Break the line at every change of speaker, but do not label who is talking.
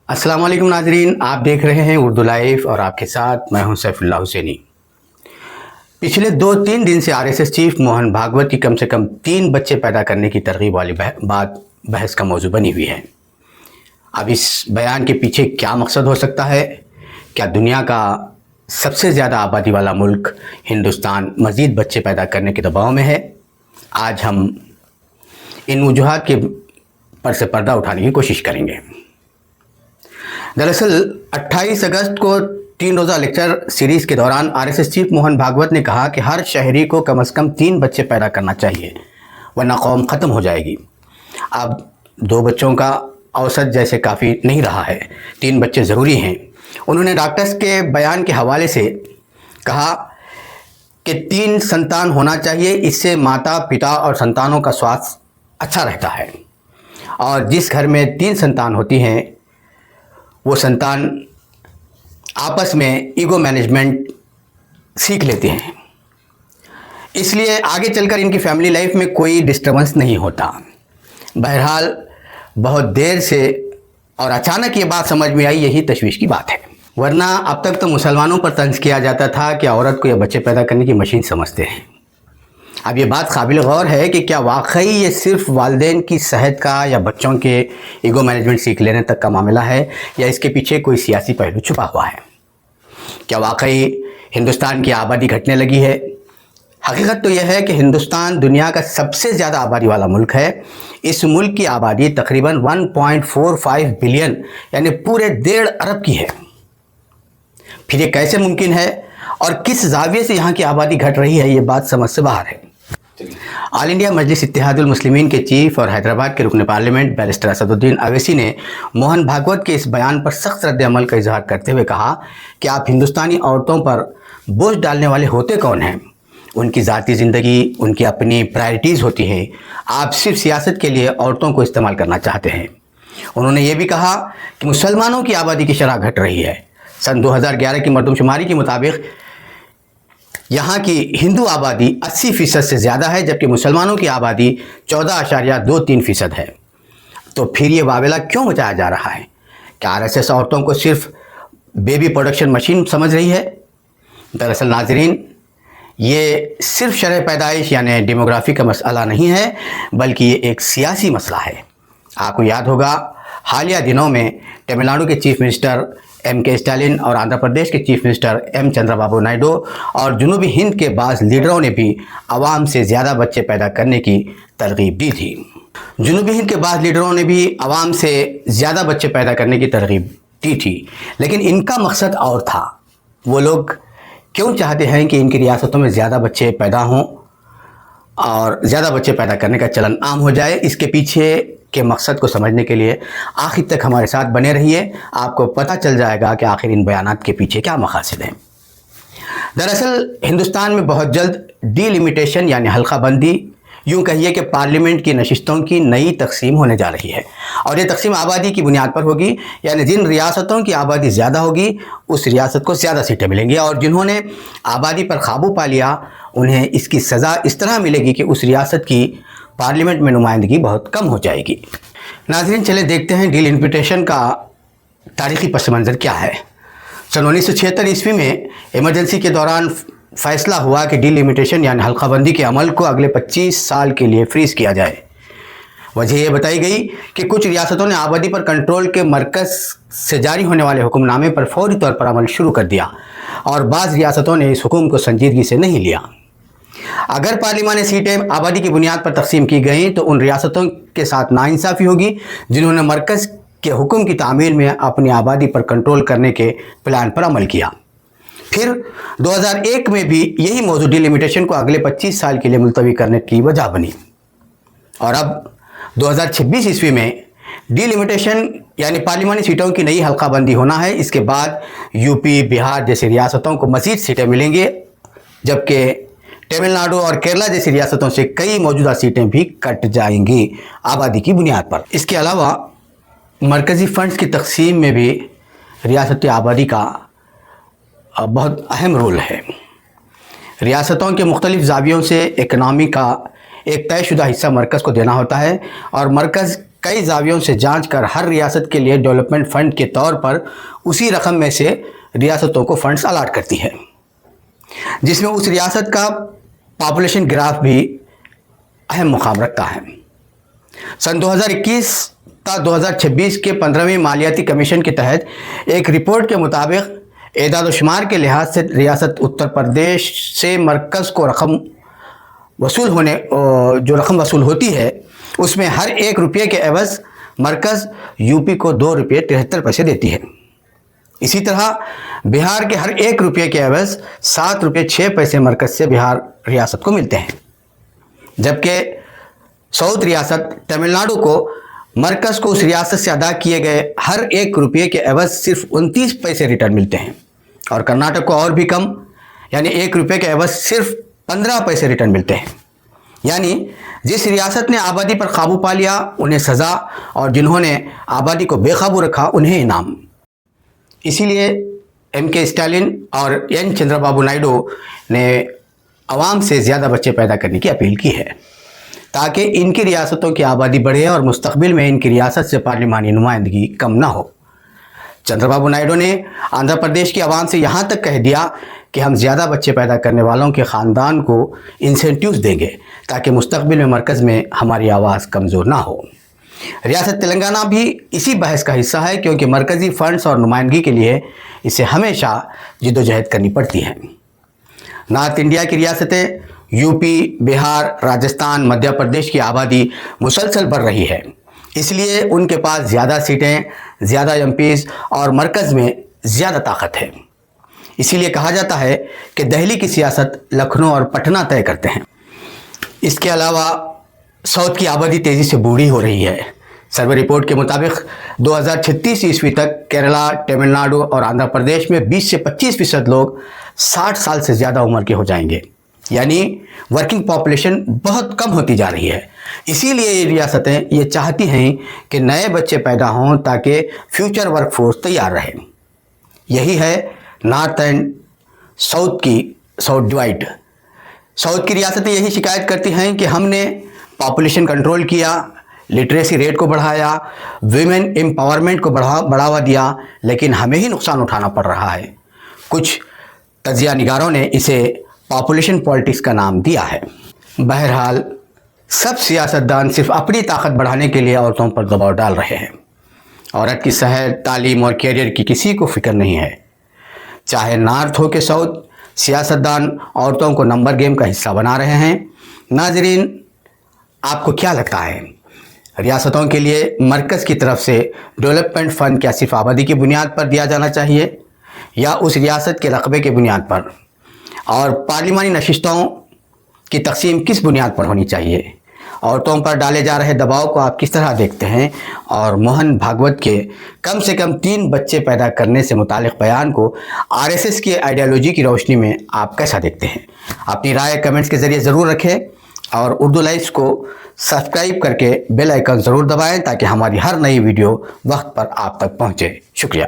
अस्सलाम वालेकुम नाजरीन, आप देख रहे हैं उर्दू लाइव और आपके साथ मैं हूं सैफुल्लाह हुसैनी। पिछले 2-3 दिन से आरएसएस चीफ मोहन भागवत की कम से कम 3 बच्चे पैदा करने की तरगीब वाली बात बहस का मौजू बनी हुई है। अब इस बयान के पीछे क्या मकसद हो सकता है? क्या दुनिया का सबसे ज़्यादा आबादी वाला मुल्क हिंदुस्तान मज़ीद बच्चे पैदा करने के दबाव में है? आज हम इन वजूहात के पर से पर्दा उठाने की कोशिश करेंगे। दरअसल 28 अगस्त को 3 रोज़ा लेक्चर सीरीज़ के दौरान आरएसएस चीफ मोहन भागवत ने कहा कि हर शहरी को कम से कम 3 बच्चे पैदा करना चाहिए, वरना कौम ख़त्म हो जाएगी। अब 2 बच्चों का औसत जैसे काफ़ी नहीं रहा है, 3 बच्चे ज़रूरी हैं। उन्होंने डॉक्टर्स के बयान के हवाले से कहा कि 3 संतान होना चाहिए, इससे माता पिता और संतानों का स्वास्थ्य अच्छा रहता है। और जिस घर में 3 संतान होती हैं वो संतान आपस में ईगो मैनेजमेंट सीख लेते हैं, इसलिए आगे चलकर इनकी फैमिली लाइफ में कोई डिस्टर्बेंस नहीं होता। बहरहाल बहुत देर से और अचानक ये बात समझ में आई, यही तशवीश की बात है। वरना अब तक तो मुसलमानों पर तंज किया जाता था कि औरत को यह बच्चे पैदा करने की मशीन समझते हैं। अब ये बात काबिल गौर है कि क्या वाकई ये सिर्फ वालिदैन की सेहत का या बच्चों के ईगो मैनेजमेंट सीख लेने तक का मामला है, या इसके पीछे कोई सियासी पहलू छुपा हुआ है? क्या वाकई हिंदुस्तान की आबादी घटने लगी है? हकीकत तो यह है कि हिंदुस्तान दुनिया का सबसे ज़्यादा आबादी वाला मुल्क है। इस मुल्क की आबादी तकरीबन 1.45 बिलियन यानी पूरे 1.5 अरब की है। फिर ये कैसे मुमकिन है और किस जाविये से यहाँ की आबादी घट रही है, ये बात समझ से बाहर है। ऑल इंडिया मजलिस इत्तेहादुल मुस्लिमीन के चीफ और हैदराबाद के रुकन पार्लियामेंट बैरिस्टर असदुद्दीन अवैसी ने मोहन भागवत के इस बयान पर सख्त रद्द अमल का इजहार करते हुए कहा कि आप हिंदुस्तानी औरतों पर बोझ डालने वाले होते कौन हैं? उनकी ज़ाती ज़िंदगी, उनकी अपनी प्रायोरिटीज़ होती हैं। आप सिर्फ सियासत के लिए औरतों को इस्तेमाल करना चाहते हैं। उन्होंने ये भी कहा कि मुसलमानों की आबादी की शरह घट रही है। सन 2011 की मरदमशुमारी के मुताबिक यहाँ की हिंदू आबादी 80% से ज़्यादा है, जबकि मुसलमानों की आबादी 14.23% है। तो फिर ये वावेला क्यों मचाया जा रहा है? क्या आरएसएस औरतों को सिर्फ बेबी प्रोडक्शन मशीन समझ रही है? दरअसल नाजरीन, ये सिर्फ शरह पैदाइश यानी डेमोग्राफी का मसला नहीं है, बल्कि ये एक सियासी मसला है। आपको याद होगा हालिया दिनों में तमिलनाडु के चीफ मिनिस्टर M.K. स्टालिन और आंध्र प्रदेश के chief minister M. Chandrababu Naidu और जनूबी हिंद के बाज़ लीडरों ने भी आवाम से ज़्यादा बच्चे पैदा करने की तरगीब दी थी। जनूबी हिंद के बाज़ लीडरों ने भी आवाम से ज़्यादा बच्चे पैदा करने की तरगीब दी थी, लेकिन इनका मकसद और था। वो लोग क्यों चाहते हैं कि इनकी रियासतों में ज़्यादा बच्चे पैदा हों और ज़्यादा बच्चे पैदा करने का चलन आम हो जाए? इसके पीछे के मकसद को समझने के लिए आखिर तक हमारे साथ बने रहिए, आपको पता चल जाएगा कि आखिर इन बयानात के पीछे क्या मकासद हैं। दरअसल हिंदुस्तान में बहुत जल्द डीलिमिटेशन यानी हल्का बंदी, यूँ कहिए कि पार्लियामेंट की नशिस्तों की नई तकसीम होने जा रही है, और ये तकसीम आबादी की बुनियाद पर होगी। यानी जिन रियासतों की आबादी ज़्यादा होगी उस रियासत को ज़्यादा सीटें मिलेंगी, और जिन्होंने आबादी पर काबू पा लिया उन्हें इसकी सज़ा इस तरह मिलेगी कि उस रियासत की पार्लियामेंट में नुमाइंदगी बहुत कम हो जाएगी। नाज़रीन, चले देखते हैं डीलिमिटेशन का तारीख़ी पस मंज़र क्या है। सन 1976 ईस्वी में इमरजेंसी के दौरान फ़ैसला हुआ कि डीलिमिटेशन यानी हल्काबंदी के अमल को अगले 25 साल के लिए फ्रीज़ किया जाए। वजह यह बताई गई कि कुछ रियासतों ने आबादी पर कंट्रोल के मरकज़ से जारी होने वाले हुक्मनामे पर फौरी तौर पर अमल शुरू कर दिया, और बाज़ रियासतों ने इस हुक्म को संजीदगी से नहीं लिया। अगर पार्लिमानी सीटें आबादी की बुनियाद पर तकसीम की गईं तो उन रियासतों के साथ नाइंसाफ़ी होगी जिन्होंने मरकज़ के हुक्म की तामील में अपनी आबादी पर कंट्रोल करने के प्लान पर अमल किया। फिर 2001 में भी यही मौजूद डीलिमिटेशन को अगले 25 साल के लिए मुलतवी करने की वजह बनी, और अब 2026 ईस्वी में डीलिमिटेशन यानी पार्लिमानी सीटों की नई हल्काबंदी होना है। इसके बाद यूपी, बिहार जैसी रियासतों को मज़ीद सीटें मिलेंगी, जबकि तमिलनाडु और केरला जैसी रियासतों से कई मौजूदा सीटें भी कट जाएंगी आबादी की बुनियाद पर। इसके अलावा मरकज़ी फ़ंड्स की तकसीम में भी रियासती आबादी का बहुत अहम रोल है। रियासतों के मुख्तलिफ़ ज़ावियों से इकनॉमी का एक तयशुदा हिस्सा मरकज़ को देना होता है, और मरकज़ कई जावियों से जांच कर हर रियासत के लिए डेवलपमेंट फंड के तौर पर उसी रकम में से रियासतों को फंड्स अलाट करती है, जिसमें उस रियासत का पॉपुलेशन ग्राफ भी अहम मुकाम रखता है। सन 2021 ta 2026 के 15वें मालियाती कमीशन के तहत एक रिपोर्ट के मुताबिक एदाद-ओ-शुमार के लिहाज से रियासत उत्तर प्रदेश से मरकज़ को जो रकम वसूल होती है, उसमें हर 1 रुपये के एवज़ मरकज़ यूपी को 2 रुपये 73 पैसे देती है। इसी तरह बिहार के हर 1 रुपये के एवज़ 7 रुपये 6 पैसे मरकज़ से बिहार रियासत को मिलते हैं, जबकि साउथ रियासत तमिलनाडु को मरकज़ को उस रियासत से अदा किए गए हर 1 रुपये के एवज़ सिर्फ 29 पैसे रिटर्न मिलते हैं, और कर्नाटक को और भी कम, यानी 1 रुपये के एवज़ सिर्फ 15 पैसे रिटर्न मिलते हैं। यानी जिस रियासत ने आबादी पर काबू पा लिया उन्हें सज़ा, और जिन्होंने आबादी को बेकाबू रखा उन्हें इनाम। इसीलिए MK स्टालिन और N चंद्रबाबू नायडू ने आवाम से ज़्यादा बच्चे पैदा करने की अपील की है, ताकि इनकी रियासतों की आबादी बढ़े और मुस्तकबिल में इनकी रियासत से पार्लिमानी नुमाइंदगी कम ना हो। चंद्रबाबू नायडू ने आंध्र प्रदेश की आवाम से यहाँ तक कह दिया कि हम ज़्यादा बच्चे पैदा करने वालों के ख़ानदान को इंसेंटिव्स देंगे, ताकि मुस्तकबिल में मरकज़ में हमारी आवाज़ कमज़ोर ना हो। रियासत तेलंगाना भी इसी बहस का हिस्सा है, क्योंकि मरकज़ी फ़ंड्स और नुमाइंदगी के लिए इसे हमेशा जिद्दोजहद करनी पड़ती है। नॉर्थ इंडिया की रियासतें यूपी, बिहार, राजस्थान, मध्य प्रदेश की आबादी मुसलसल बढ़ रही है, इसलिए उनके पास ज़्यादा सीटें, ज़्यादा MPs और मरकज़ में ज़्यादा ताकत है। इसीलिए कहा जाता है कि दिल्ली की सियासत लखनऊ और पटना तय करते हैं। इसके अलावा साउथ की आबादी तेज़ी से बूढ़ी हो रही है। सर्वे रिपोर्ट के मुताबिक 2036 ईस्वी तक केरला, तमिलनाडु और आंध्र प्रदेश में 20 से 25% लोग 60 साल से ज़्यादा उम्र के हो जाएंगे, यानी वर्किंग पॉपुलेशन बहुत कम होती जा रही है। इसीलिए ये रियासतें ये चाहती हैं कि नए बच्चे पैदा हों, ताकि फ्यूचर वर्कफोर्स तैयार रहे। यही है north and south divide. South की रियासतें यही शिकायत करती हैं कि हमने पॉपुलेशन कंट्रोल किया, लिटरेसी रेट को बढ़ाया, विमेन एम्पावरमेंट को बढ़ावा दिया, लेकिन हमें ही नुकसान उठाना पड़ रहा है। कुछ तजिया निगारों ने इसे पॉपुलेशन पॉलिटिक्स का नाम दिया है। बहरहाल सब सियासतदान सिर्फ अपनी ताकत बढ़ाने के लिए औरतों पर दबाव डाल रहे हैं। औरत की सेहत, तालीम और कैरियर की किसी को फिक्र नहीं है। चाहे नॉर्थ हो के साउथ, सियासतदान औरतों को नंबर गेम का हिस्सा बना रहे हैं। नाजरीन, आपको क्या लगता है, रियासतों के लिए मरकज़ की तरफ से डेवलपमेंट फ़ंड क्या सिर्फ आबादी की बुनियाद पर दिया जाना चाहिए, या उस रियासत के रकबे के बुनियाद पर, और पार्लिमानी नशिस्तों की तकसीम किस बुनियाद पर होनी चाहिए? औरतों पर डाले जा रहे दबाव को आप किस तरह देखते हैं? और मोहन भागवत के कम से कम 3 बच्चे पैदा करने से मुतालिक बयान को RSS की आइडियोलॉजी की रोशनी में आप कैसा देखते हैं? अपनी राय कमेंट्स के ज़रिए ज़रूर रखें, और उर्दू लाइव्स को सब्सक्राइब करके बेल आइकन ज़रूर दबाएं, ताकि हमारी हर नई वीडियो वक्त पर आप तक पहुँचे। शुक्रिया।